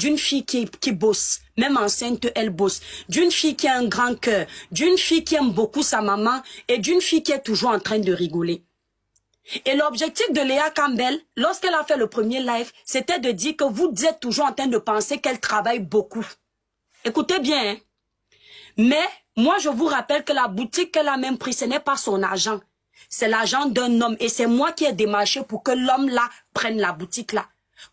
d'une fille qui bosse, même enceinte, elle bosse, d'une fille qui a un grand cœur, d'une fille qui aime beaucoup sa maman et d'une fille qui est toujours en train de rigoler. Et l'objectif de Léa Campbell, lorsqu'elle a fait le premier live, c'était de dire que vous êtes toujours en train de penser qu'elle travaille beaucoup. Écoutez bien, hein? Mais moi je vous rappelle que la boutique qu'elle a même pris, ce n'est pas son argent. C'est l'argent d'un homme et c'est moi qui ai démarché pour que l'homme là prenne la boutique là.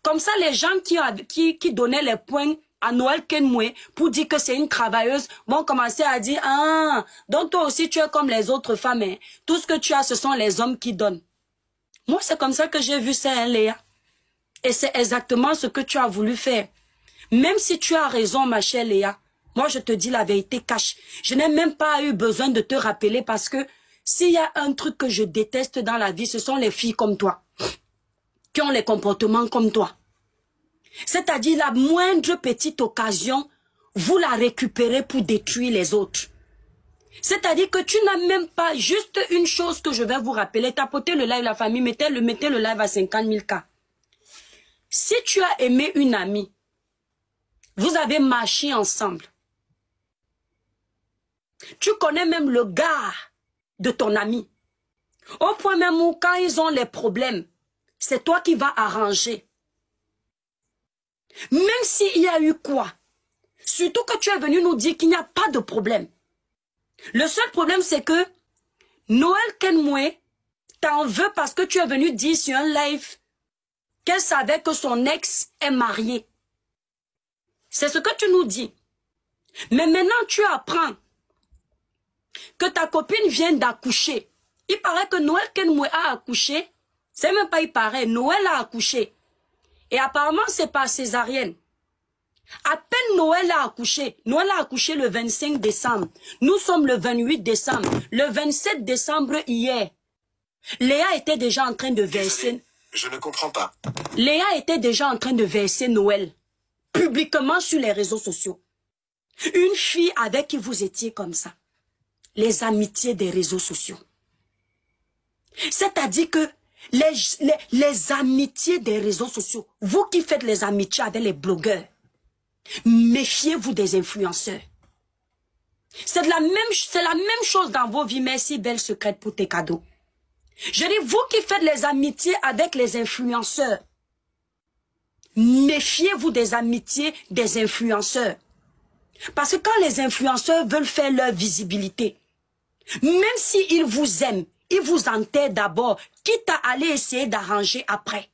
Comme ça, les gens qui donnaient les points à Noël Kenmoué pour dire que c'est une travailleuse vont commencer à dire « Ah, donc toi aussi tu es comme les autres femmes. Hein. Tout ce que tu as, ce sont les hommes qui donnent. » Moi, c'est comme ça que j'ai vu ça, hein, Léa. Et c'est exactement ce que tu as voulu faire. Même si tu as raison, ma chère Léa, moi je te dis la vérité cache. Je n'ai même pas eu besoin de te rappeler parce que s'il y a un truc que je déteste dans la vie, ce sont les filles comme toi, qui ont les comportements comme toi. C'est-à-dire la moindre petite occasion, vous la récupérez pour détruire les autres. C'est-à-dire que tu n'as même pas juste une chose que je vais vous rappeler. Tapotez le live, la famille, mettez le live à 50 000 cas. Si tu as aimé une amie, vous avez marché ensemble. Tu connais même le gars de ton ami. Au point même où quand ils ont les problèmes, c'est toi qui vas arranger. Même s'il y a eu quoi, surtout que tu es venu nous dire qu'il n'y a pas de problème. Le seul problème, c'est que Noël Kenmoué t'en veut parce que tu es venu dire sur un live qu'elle savait que son ex est marié. C'est ce que tu nous dis. Mais maintenant, tu apprends que ta copine vient d'accoucher. Il paraît que Noël Kenmoué a accouché. C'est même pas il paraît. Noël a accouché. Et apparemment, c'est pas césarienne. À peine Noël a accouché. Noël a accouché le 25 décembre. Nous sommes le 28 décembre. Le 27 décembre hier. Léa était déjà en train de verser. Désolé, je ne comprends pas. Léa était déjà en train de verser Noël. Publiquement sur les réseaux sociaux. Une fille avec qui vous étiez comme ça. Les amitiés des réseaux sociaux. C'est-à-dire que les amitiés des réseaux sociaux. Vous qui faites les amitiés avec les blogueurs. Méfiez-vous des influenceurs. C'est la même chose dans vos vies. Merci, belle secrète, pour tes cadeaux. Je dis, vous qui faites les amitiés avec les influenceurs, méfiez-vous des amitiés des influenceurs. Parce que quand les influenceurs veulent faire leur visibilité, même s'ils vous aiment, ils vous enterrent d'abord, quitte à aller essayer d'arranger après.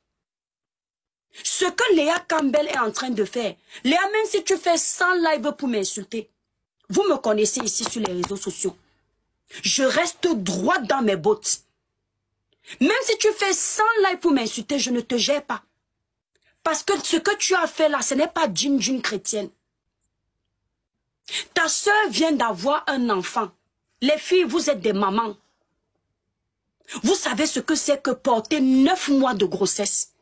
Ce que Léa Campbell est en train de faire, Léa, même si tu fais 100 lives pour m'insulter, vous me connaissez ici sur les réseaux sociaux. Je reste droite dans mes bottes. Même si tu fais 100 lives pour m'insulter, je ne te gère pas. Parce que ce que tu as fait là, ce n'est pas d'une chrétienne. Ta soeur vient d'avoir un enfant. Les filles, vous êtes des mamans. Vous savez ce que c'est que porter 9 mois de grossesse.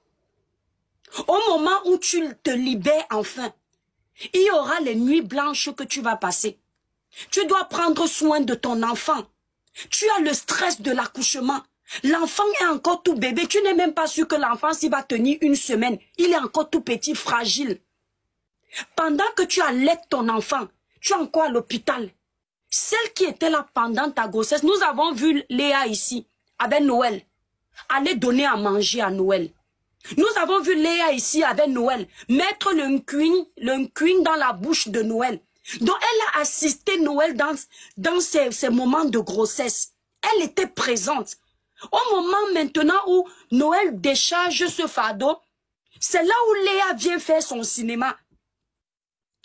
Au moment où tu te libères enfin, il y aura les nuits blanches que tu vas passer. Tu dois prendre soin de ton enfant. Tu as le stress de l'accouchement. L'enfant est encore tout bébé. Tu n'es même pas sûr que l'enfant s'il va tenir une semaine. Il est encore tout petit, fragile. Pendant que tu allaites ton enfant, tu es encore à l'hôpital. Celle qui était là pendant ta grossesse, nous avons vu Léa ici, avec Noël, aller donner à manger à Noël. Nous avons vu Léa ici avec Noël, mettre le queen dans la bouche de Noël. Donc elle a assisté Noël dans ces moments de grossesse. Elle était présente. Au moment maintenant où Noël décharge ce fardeau, c'est là où Léa vient faire son cinéma.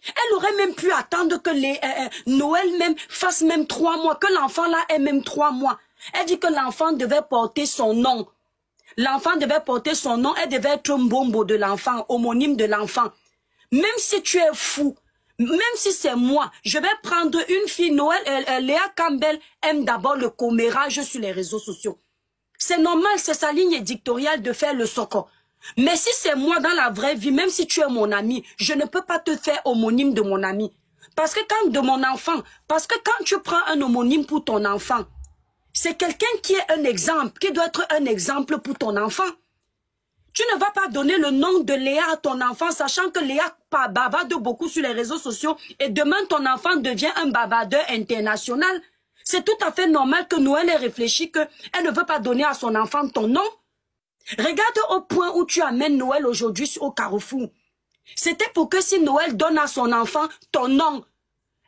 Elle aurait même pu attendre que Noël même fasse même 3 mois, que l'enfant là ait même 3 mois. Elle dit que l'enfant devait porter son nom. L'enfant devait porter son nom, elle devait être un bombo de l'enfant, homonyme de l'enfant. Même si tu es fou, même si c'est moi, je vais prendre une fille, Noël, Léa Campbell aime d'abord le commérage sur les réseaux sociaux. C'est normal, c'est sa ligne éditoriale de faire le soco. Mais si c'est moi dans la vraie vie, même si tu es mon ami, je ne peux pas te faire homonyme de mon ami. Parce que quand tu prends un homonyme pour ton enfant, c'est quelqu'un qui est un exemple, qui doit être un exemple pour ton enfant. Tu ne vas pas donner le nom de Léa à ton enfant, sachant que Léa bavarde beaucoup sur les réseaux sociaux et demain ton enfant devient un bavardeur international. C'est tout à fait normal que Noël ait réfléchi qu'elle ne veut pas donner à son enfant ton nom. Regarde au point où tu amènes Noël aujourd'hui au carrefour. C'était pour que si Noël donne à son enfant ton nom,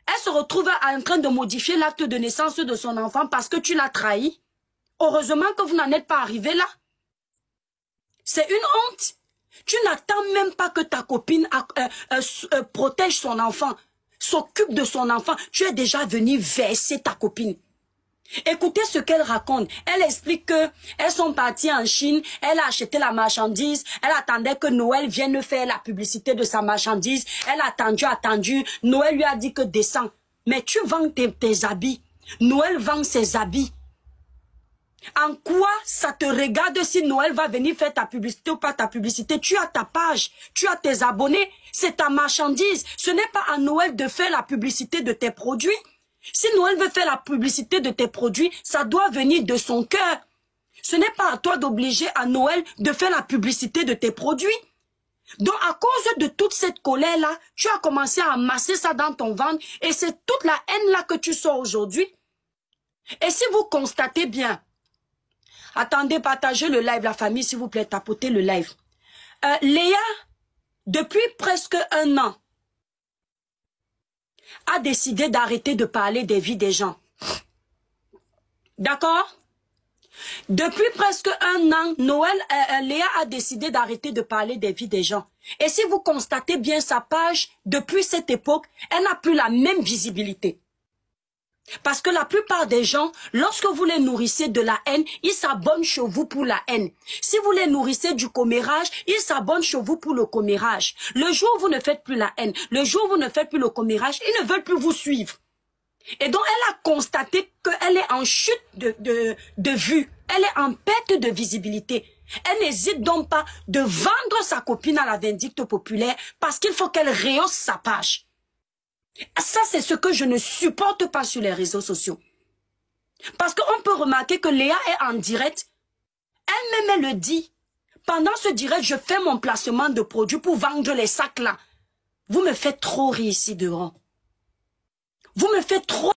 elle se retrouve en train de modifier l'acte de naissance de son enfant parce que tu l'as trahi. Heureusement que vous n'en êtes pas arrivé là. C'est une honte. Tu n'attends même pas que ta copine protège son enfant, s'occupe de son enfant. Tu es déjà venu verser ta copine. Écoutez ce qu'elle raconte. Elle explique que elles sont parties en Chine, elle a acheté la marchandise, elle attendait que Noël vienne faire la publicité de sa marchandise. Elle a attendu. Noël lui a dit que descends. Mais tu vends tes habits. Noël vend ses habits. En quoi ça te regarde si Noël va venir faire ta publicité ou pas ta publicité? Tu as ta page, tu as tes abonnés, c'est ta marchandise. Ce n'est pas à Noël de faire la publicité de tes produits. Si Noël veut faire la publicité de tes produits, ça doit venir de son cœur. Ce n'est pas à toi d'obliger à Noël de faire la publicité de tes produits. Donc à cause de toute cette colère-là, tu as commencé à amasser ça dans ton ventre et c'est toute la haine-là que tu sors aujourd'hui. Et si vous constatez bien, attendez, partagez le live, la famille, s'il vous plaît, tapotez le live. Léa, depuis presque 1 an, a décidé d'arrêter de parler des vies des gens. D'accord? Depuis presque 1 an, Léa a décidé d'arrêter de parler des vies des gens. Et si vous constatez bien sa page, depuis cette époque, elle n'a plus la même visibilité. Parce que la plupart des gens, lorsque vous les nourrissez de la haine, ils s'abonnent chez vous pour la haine. Si vous les nourrissez du commérage, ils s'abonnent chez vous pour le commérage. Le jour où vous ne faites plus la haine, le jour où vous ne faites plus le commérage, ils ne veulent plus vous suivre. Et donc, elle a constaté qu'elle est en chute de vue. Elle est en perte de visibilité. Elle n'hésite donc pas de vendre sa copine à la vindicte populaire parce qu'il faut qu'elle rehausse sa page. Ça, c'est ce que je ne supporte pas sur les réseaux sociaux. Parce qu'on peut remarquer que Léa est en direct. Elle-même, elle le dit. Pendant ce direct, je fais mon placement de produits pour vendre les sacs là. Vous me faites trop rire ici dehors. Vous me faites trop